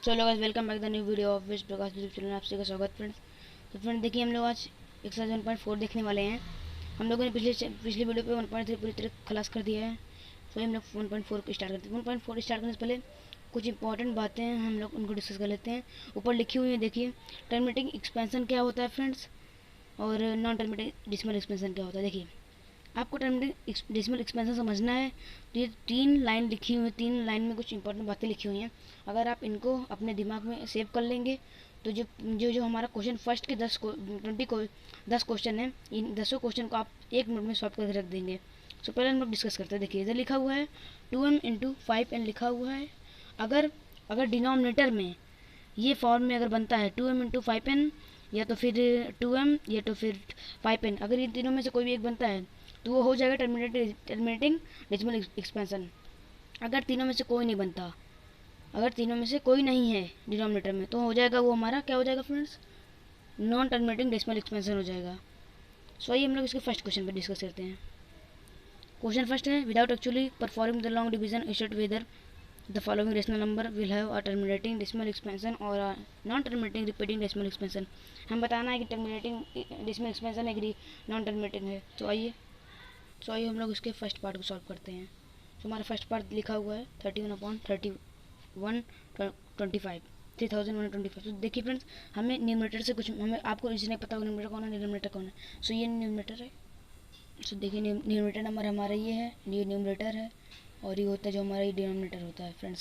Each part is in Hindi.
चलो guys, welcome back the new video of wish Prakash YouTube channel में आपसे का स्वागत फ्रेंड्स। तो फ्रेंड देखिए, हम लोग आज एक्सरसाइज 1.4 देखने वाले हैं। हम लोगों ने पिछली वीडियो पे 1.3 पूरी तरह खलास कर दिया है। तो हम लोग 1.4 को स्टार्ट करते हैं। 1.4 स्टार्ट करने से पहले कुछ इंपॉर्टेंट बातें हैं, हम लोग उनको डिस्कस कर लेते हैं। ऊपर लिखी हुई है, देखिए टर्मिनेटिंग एक्सपेंशन क्या होता है फ्रेंड्स, और नॉन टर्मिनेटिंग डिसमल एक्सपेंशन क्या होता है। देखिए, आपको टर्मिनेटिंग डेसिमल एक्सपेंशन समझना है तो ये 3 लाइन लिखी हुई है। 3 लाइन में कुछ इंपॉर्टेंट बातें लिखी हुई हैं। अगर आप इनको अपने दिमाग में सेव कर लेंगे तो जो जो जो हमारा क्वेश्चन फर्स्ट के 10 क्वेश्चन है, इन 10 क्वेश्चन को आप 1 मिनट में सॉल्व करके रख देंगे। सो पहले हम लोग डिस्कस करते हैं। देखिए, इधर लिखा हुआ है 2m इंटू 5n लिखा हुआ है। अगर अगर डिनोमिनेटर में ये फॉर्म में अगर बनता है 2m इंटू 5n, या तो फिर 2m या तो फिर 5n, अगर इन तीनों में से कोई भी एक बनता है तो वो हो जाएगा टर्मिनेटिंग डेसिमल एक्सपेंशन। अगर तीनों में से कोई नहीं बनता, अगर तीनों में से कोई नहीं है डिनोमिनेटर में, तो हो जाएगा वो हमारा क्या हो जाएगा friends, non terminating decimal expansion हो जाएगा। सो आइए हम लोग इसके फर्स्ट क्वेश्चन पर डिस्कस करते हैं। क्वेश्चन फर्स्ट है, without actually performing the long division इशर्ट whether the following rational number will have a terminating decimal expansion or a non-terminating repeating decimal expansion। हम बताना है कि टर्मिनेटिंग डेसिमल एक्सपेंशन है कि नॉन टर्मिनेटिंग है। तो आइए हम लोग इसके फर्स्ट पार्ट को सॉल्व करते हैं। तो हमारा फर्स्ट पार्ट लिखा हुआ है 31/3125 3125। तो देखिए फ्रेंड्स, हमें न्यूमरेटर से कुछ, हमें आपको इसने पता होगा न्यूमरेटर कौन है, डिनोमिनेटर कौन है। सो ये न्यूमरेटर है। सो देखिए, न्यूमरेटर नंबर हमारा ये है, ये न्यूमरेटर है, और ये होता है जो हमारा ये डिनोमिनेटर होता है फ्रेंड्स।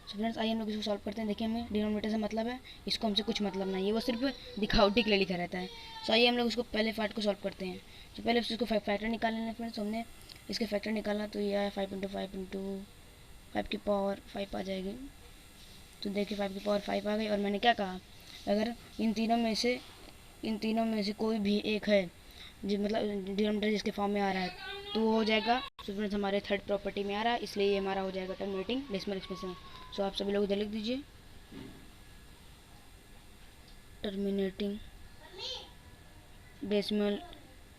सो फ्रेंड्स आइए हम लोग इसको सॉल्व करते हैं। देखिए, हमें डिनोमिनेटर से मतलब है, इसको हमसे कुछ मतलब नहीं है, वो सिर्फ दिखावटी के लिए लिखा रहता है। सो आइए हम लोग इसको पहले पार्ट को सॉल्व करते हैं। तो पहले इसको फैक्टर निकाल लेना फ्रेंड्स। हमने इसके फैक्टर निकाला तो ये आया 5 इंटू 5 की पावर 5 आ जाएगी। तो देखिए 5 की पावर 5 आ गई, और मैंने क्या कहा, अगर इन तीनों में से कोई भी एक है जो मतलब डिनोमिनेटर जिसके फॉर्म में आ रहा है, तो वो हो जाएगा। सो फ्रेंड्स हमारे थर्ड प्रॉपर्टी में आ रहा है, इसलिए ये हमारा हो जाएगा टर्मिनेटिंग डेसिमल एक्सपेंशन। सो आप सभी लोग इधर लिख दीजिए, टर्मिनेटिंग डेसिमल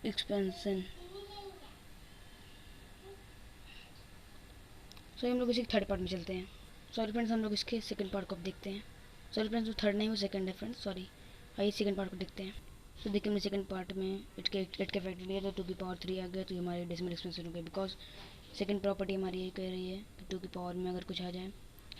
एक्सपेंशन। सो हम लोग इसी थर्ड पार्ट में चलते हैं। सॉरी फ्रेंड्स, हम लोग इसके सेकंड पार्ट को अब देखते हैं। सॉरी फ्रेंड्स, वो थर्ड नहीं, वो सेकंड है फ्रेंड्स, सॉरी। आइए सेकंड पार्ट को देखते हैं। तो देखिए, हमने सेकंड पार्ट में एट के फैक्टर लिया तो 2 की पावर 3 आ गया, तो ये हमारे डेसिमल एक्सपेंशन हो गया। बिकॉज सेकंड प्रॉपर्टी हमारी यही कह रही है कि 2 की पावर में अगर कुछ आ जाए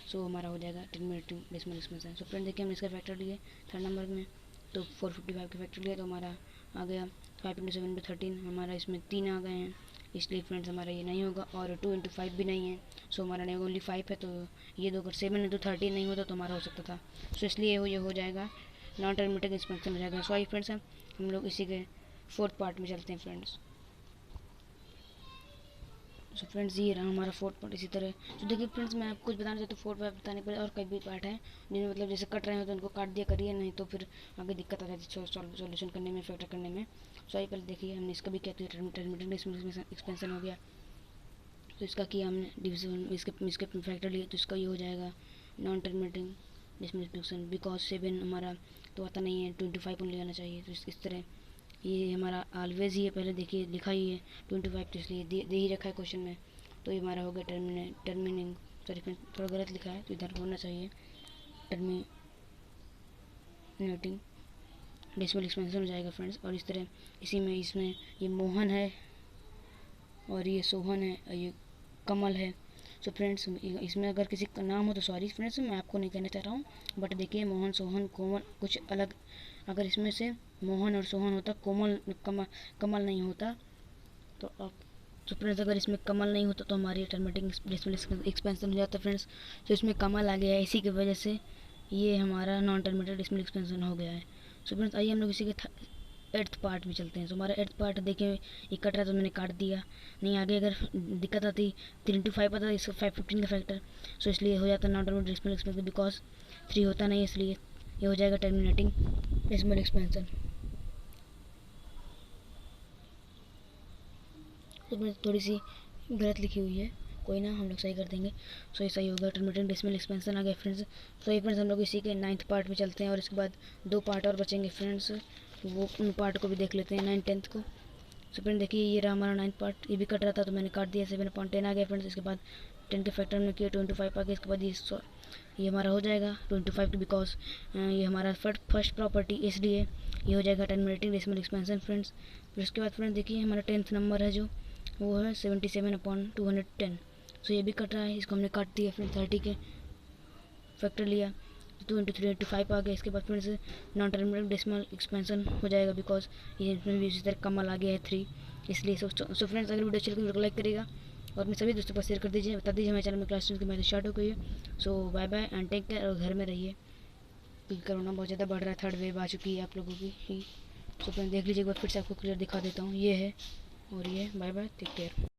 सो हमारा हो जाएगा terminating decimal expansion. So friend देखिए, हमने इसका फैक्टर लिए थर्ड नंबर में, तो 455 का फैक्टर लिया तो हमारा आ गया 5 इंटू 7 इंटू 13। हमारा इसमें 3 आ गए हैं, इसलिए फ्रेंड्स हमारा ये नहीं होगा, और 2 इंटू 5 भी नहीं है। सो हमारा नहीं होगा, ओनली 5 है। तो ये दो अगर 7 इंटू 13 नहीं होता तो हमारा हो सकता था। सो इसलिए ये हो जाएगा नॉन टर्मिनेटिंग एक्सपेंशन हो जाएगा। सो आई फ्रेंड्स, हम लोग इसी के फोर्थ पार्ट में चलते हैं फ्रेंड्स। सो फ्रेंड्स ये रहा हमारा फोर्थ पार्ट इसी तरह। तो देखिए फ्रेंड्स, मैं आपको कुछ बताना चाहता हूँ, फोर्थ पार्ट बताने पर और कई भी पार्ट हैं जिनमें मतलब जैसे कट रहे हो तो उनको काट दिया करिए, नहीं तो फिर आगे दिक्कत आ जाती है सॉल्यूशन करने में, फैक्टर करने में। सो आइए पहले देखिए, हमने इसका भी क्या किया, टर्मिनेटिंग डेसिमल एक्सपेंशन हो गया। तो इसका किया हमने डिविजन, इसके फैक्टर लिए, तो इसका ये हो जाएगा non terminating decimal expansion. Because 7 हमारा तो आता नहीं है, 25 ओनली आना चाहिए। तो इस तरह ये हमारा ऑलवेज ही है, पहले देखिए लिखा ही है 25, तो इसलिए दे ही रखा है क्वेश्चन में। तो ये हमारा हो गया टर्मिनिंग, सॉरी थोड़ा गलत लिखा है तो इधर होना चाहिए टर्मिनेटिंग डेसिमल एक्सपेंशन हो जाएगा फ्रेंड्स। और इस तरह इसमें ये मोहन है, और ये सोहन है, और ये कमल है। सो फ्रेंड्स इसमें अगर किसी का नाम हो तो सॉरी फ्रेंड्स, मैं आपको नहीं कहना चाह रहा हूँ, बट देखिए मोहन सोहन कोमल कुछ अलग, अगर इसमें से मोहन और सोहन होता, कमल नहीं होता, तो आप तो फ्रेंड्स अगर इसमें कमल नहीं होता तो हमारी टर्मिनेटिंग डेसिमल एक्सपेंशन हो जाता है फ्रेंड्स। तो इसमें कमल आ गया है, इसी की वजह से ये हमारा नॉन टर्मिनेटेड डेसिमल एक्सपेंशन हो गया है। सो फ्रेंड्स आइए हम लोग इसी के एट्थ पार्ट में चलते हैं। तो हमारा एट्थ पार्ट देखिए, ये कट रहा है तो मैंने काट दिया, नहीं आगे अगर दिक्कत आती 3 इंटू 5 आता इसका 515 का फैक्टर। सो इसलिए हो जाता non terminated decimal expansion, because 3 होता नहीं, इसलिए ये हो जाएगा टर्मिनेटिंग डेसिमल एक्सपेंशन। तो मैं थोड़ी सी गलत लिखी हुई है, कोई ना, हम लोग सही कर देंगे। सो ये सही होगा, टर्मिनेटिंग डेसिमल एक्सपेंशन आ गया फ्रेंड्स। सो ये फ्रेंड्स हम लोग इसी के 9th पार्ट में चलते हैं, और इसके बाद 2 पार्ट और बचेंगे फ्रेंड्स, वो उन पार्ट को भी देख लेते हैं 9th 10th को। सो फ्रेंड देखिए, ये रहा हमारा 9th पार्ट, ये भी कट रहा था तो मैंने काट दिया, 7/10 आ गया फ्रेंड्स। इसके बाद 10 के फैक्टर में किया 25 आ गया, इसके बाद ये ये हमारा हो जाएगा 25 बिकॉज ये हमारा फर्स्ट प्रॉपर्टी इसलिए ये हो जाएगा 10 मिनटिंग डेसिमल एक्सपेंशन फ्रेंड्स। फिर उसके बाद फ्रेंड्स देखिए हमारा 10th नंबर है जो वो है 77/210। सो ये भी कट रहा है, इसको हमने काट दिया फ्रेंड्स 30 के फैक्टर लिया, 2 × 3 × 5 आ गया। इसके बाद friends non terminal decimal expansion हो जाएगा बिकॉज ये इसमें भी उसी तरह कमल आ गया है 3, इसलिए सो फ्रेंड्स अगर वीडियो अच्छी लगे वीडियो को लाइक करेगा और अपने सभी दोस्तों को शेयर कर दीजिए, बता दीजिए हमारे चैनल में क्लास 10 की मैथ स्टार्ट हो गई है। So bye bye and take care और घर में रहिए क्योंकि कोरोना बहुत ज़्यादा बढ़ रहा है, थर्ड वेव आ चुकी है आप लोगों की ही। सो फ्रेंड्स देख लीजिए एक बार फिर से आपको क्लियर दिखा देता हूँ, ये है और ये बाय बाय टेक केयर।